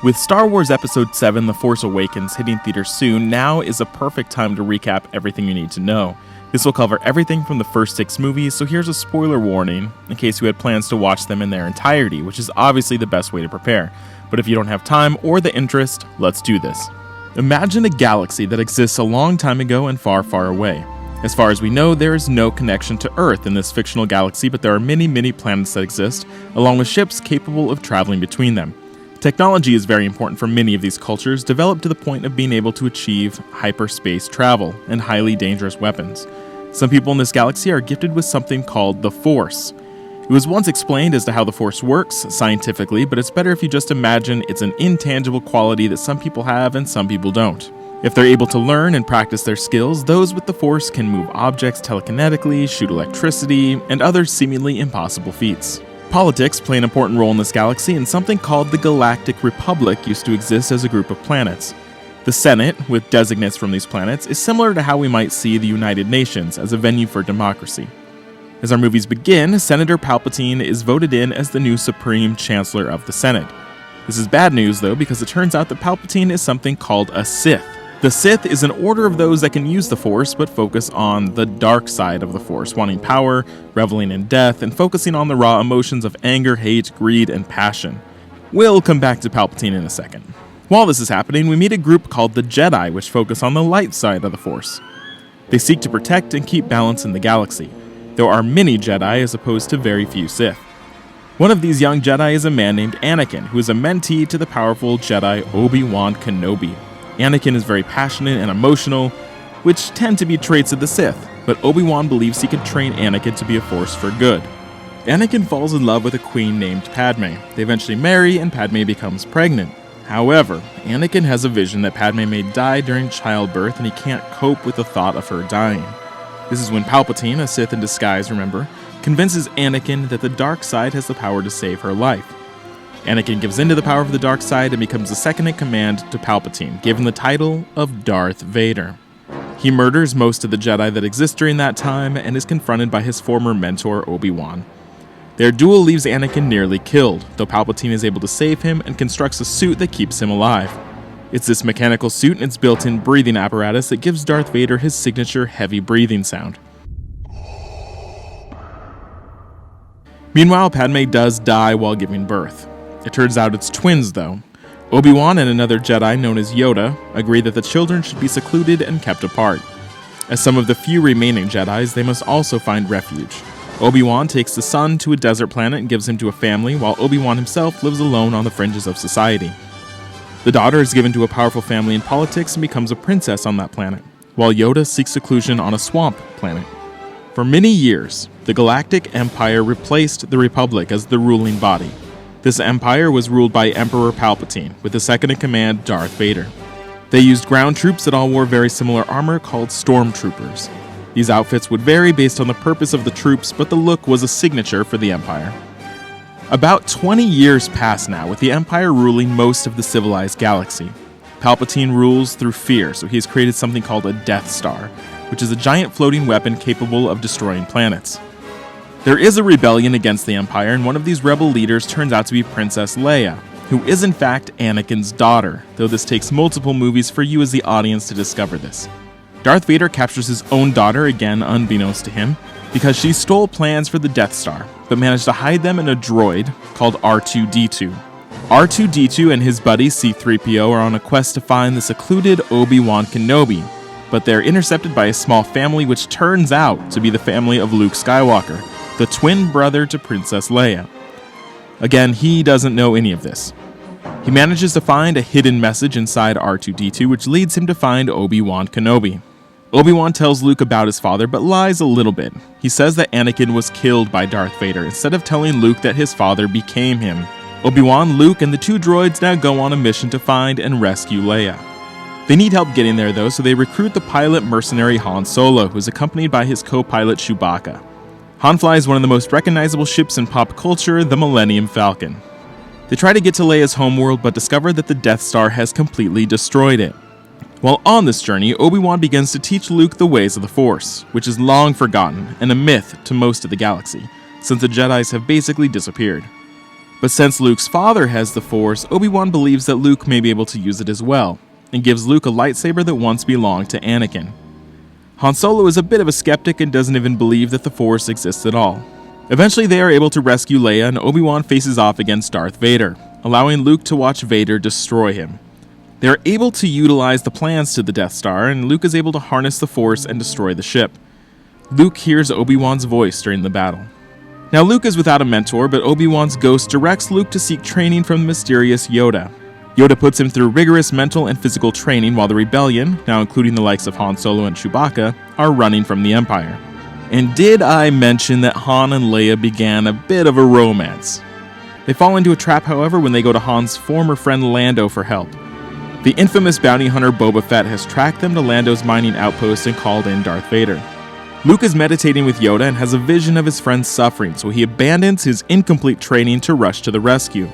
With Star Wars Episode 7 The Force Awakens hitting theaters soon, now is a perfect time to recap everything you need to know. This will cover everything from the first 6 movies, so here's a spoiler warning in case you had plans to watch them in their entirety, which is obviously the best way to prepare. But if you don't have time or the interest, let's do this. Imagine a galaxy that exists a long time ago and far, far away. As far as we know, there is no connection to Earth in this fictional galaxy, but there are many, many planets that exist, along with ships capable of traveling between them. Technology is very important for many of these cultures, developed to the point of being able to achieve hyperspace travel and highly dangerous weapons. Some people in this galaxy are gifted with something called the Force. It was once explained as to how the Force works scientifically, but it's better if you just imagine it's an intangible quality that some people have and some people don't. If they're able to learn and practice their skills, those with the Force can move objects telekinetically, shoot electricity, and other seemingly impossible feats. Politics play an important role in this galaxy, and something called the Galactic Republic used to exist as a group of planets. The Senate, with designates from these planets, is similar to how we might see the United Nations as a venue for democracy. As our movies begin, Senator Palpatine is voted in as the new Supreme Chancellor of the Senate. This is bad news, though, because it turns out that Palpatine is something called a Sith. The Sith is an order of those that can use the Force, but focus on the dark side of the Force, wanting power, reveling in death, and focusing on the raw emotions of anger, hate, greed, and passion. We'll come back to Palpatine in a second. While this is happening, we meet a group called the Jedi, which focus on the light side of the Force. They seek to protect and keep balance in the galaxy. There are many Jedi as opposed to very few Sith. One of these young Jedi is a man named Anakin, who is a mentee to the powerful Jedi Obi-Wan Kenobi. Anakin is very passionate and emotional, which tend to be traits of the Sith, but Obi-Wan believes he can train Anakin to be a force for good. Anakin falls in love with a queen named Padme. They eventually marry, and Padme becomes pregnant. However, Anakin has a vision that Padme may die during childbirth, and he can't cope with the thought of her dying. This is when Palpatine, a Sith in disguise, remember, convinces Anakin that the dark side has the power to save her life. Anakin gives in to the power of the dark side and becomes the second in command to Palpatine, given the title of Darth Vader. He murders most of the Jedi that exist during that time and is confronted by his former mentor, Obi-Wan. Their duel leaves Anakin nearly killed, though Palpatine is able to save him and constructs a suit that keeps him alive. It's this mechanical suit and its built-in breathing apparatus that gives Darth Vader his signature heavy breathing sound. Meanwhile, Padme does die while giving birth. It turns out it's twins, though. Obi-Wan and another Jedi known as Yoda agree that the children should be secluded and kept apart. As some of the few remaining Jedis, they must also find refuge. Obi-Wan takes the son to a desert planet and gives him to a family, while Obi-Wan himself lives alone on the fringes of society. The daughter is given to a powerful family in politics and becomes a princess on that planet, while Yoda seeks seclusion on a swamp planet. For many years, the Galactic Empire replaced the Republic as the ruling body. This empire was ruled by Emperor Palpatine, with the second-in-command Darth Vader. They used ground troops that all wore very similar armor called stormtroopers. These outfits would vary based on the purpose of the troops, but the look was a signature for the Empire. About 20 years pass now, with the Empire ruling most of the civilized galaxy. Palpatine rules through fear, so he has created something called a Death Star, which is a giant floating weapon capable of destroying planets. There is a rebellion against the Empire, and one of these rebel leaders turns out to be Princess Leia, who is in fact Anakin's daughter, though this takes multiple movies for you as the audience to discover this. Darth Vader captures his own daughter, again unbeknownst to him, because she stole plans for the Death Star, but managed to hide them in a droid called R2-D2. R2-D2 and his buddy C-3PO are on a quest to find the secluded Obi-Wan Kenobi, but they're intercepted by a small family which turns out to be the family of Luke Skywalker, the twin brother to Princess Leia. Again, he doesn't know any of this. He manages to find a hidden message inside R2-D2 which leads him to find Obi-Wan Kenobi. Obi-Wan tells Luke about his father, but lies a little bit. He says that Anakin was killed by Darth Vader, instead of telling Luke that his father became him. Obi-Wan, Luke, and the two droids now go on a mission to find and rescue Leia. They need help getting there, though, so they recruit the pilot mercenary Han Solo, who is accompanied by his co-pilot Chewbacca. Han flies one of the most recognizable ships in pop culture, the Millennium Falcon. They try to get to Leia's homeworld, but discover that the Death Star has completely destroyed it. While on this journey, Obi-Wan begins to teach Luke the ways of the Force, which is long forgotten and a myth to most of the galaxy, since the Jedis have basically disappeared. But since Luke's father has the Force, Obi-Wan believes that Luke may be able to use it as well, and gives Luke a lightsaber that once belonged to Anakin. Han Solo is a bit of a skeptic and doesn't even believe that the Force exists at all. Eventually they are able to rescue Leia, and Obi-Wan faces off against Darth Vader, allowing Luke to watch Vader destroy him. They are able to utilize the plans to the Death Star, and Luke is able to harness the Force and destroy the ship. Luke hears Obi-Wan's voice during the battle. Now Luke is without a mentor, but Obi-Wan's ghost directs Luke to seek training from the mysterious Yoda. Yoda puts him through rigorous mental and physical training while the rebellion, now including the likes of Han Solo and Chewbacca, are running from the Empire. And did I mention that Han and Leia began a bit of a romance? They fall into a trap, however, when they go to Han's former friend Lando for help. The infamous bounty hunter Boba Fett has tracked them to Lando's mining outpost and called in Darth Vader. Luke is meditating with Yoda and has a vision of his friend's suffering, so he abandons his incomplete training to rush to the rescue.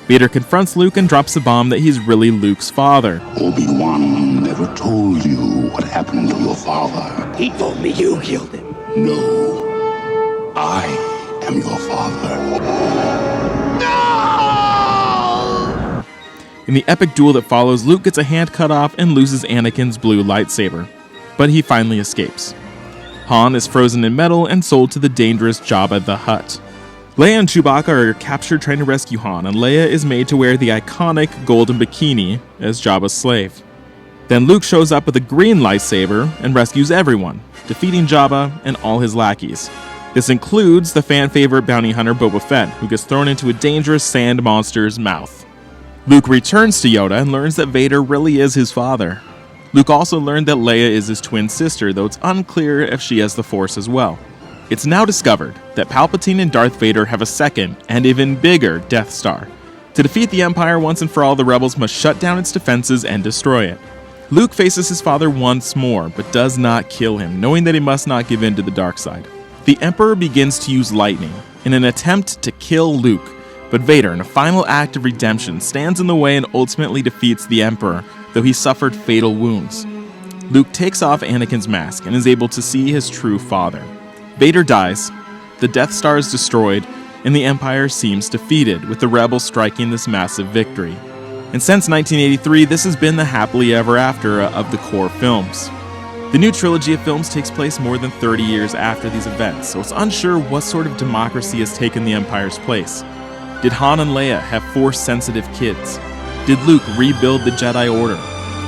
Vader confronts Luke and drops a bomb that he's really Luke's father. Obi-Wan never told you what happened to your father. He told me you killed him. No, I am your father. No! In the epic duel that follows, Luke gets a hand cut off and loses Anakin's blue lightsaber, but he finally escapes. Han is frozen in metal and sold to the dangerous Jabba the Hutt. Leia and Chewbacca are captured trying to rescue Han, and Leia is made to wear the iconic golden bikini as Jabba's slave. Then Luke shows up with a green lightsaber and rescues everyone, defeating Jabba and all his lackeys. This includes the fan favorite bounty hunter Boba Fett, who gets thrown into a dangerous sand monster's mouth. Luke returns to Yoda and learns that Vader really is his father. Luke also learned that Leia is his twin sister, though it's unclear if she has the Force as well. It's now discovered that Palpatine and Darth Vader have a second, and even bigger, Death Star. To defeat the Empire once and for all, the rebels must shut down its defenses and destroy it. Luke faces his father once more, but does not kill him, knowing that he must not give in to the dark side. The Emperor begins to use lightning in an attempt to kill Luke, but Vader, in a final act of redemption, stands in the way and ultimately defeats the Emperor, though he suffered fatal wounds. Luke takes off Anakin's mask and is able to see his true father. Vader dies, the Death Star is destroyed, and the Empire seems defeated, with the rebels striking this massive victory. And since 1983, this has been the happily ever after of the core films. The new trilogy of films takes place more than 30 years after these events, so it's unsure what sort of democracy has taken the Empire's place. Did Han and Leia have Force-sensitive kids? Did Luke rebuild the Jedi Order?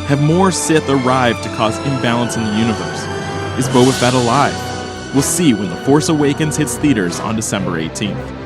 Have more Sith arrived to cause imbalance in the universe? Is Boba Fett alive? We'll see when The Force Awakens hits theaters on December 18th.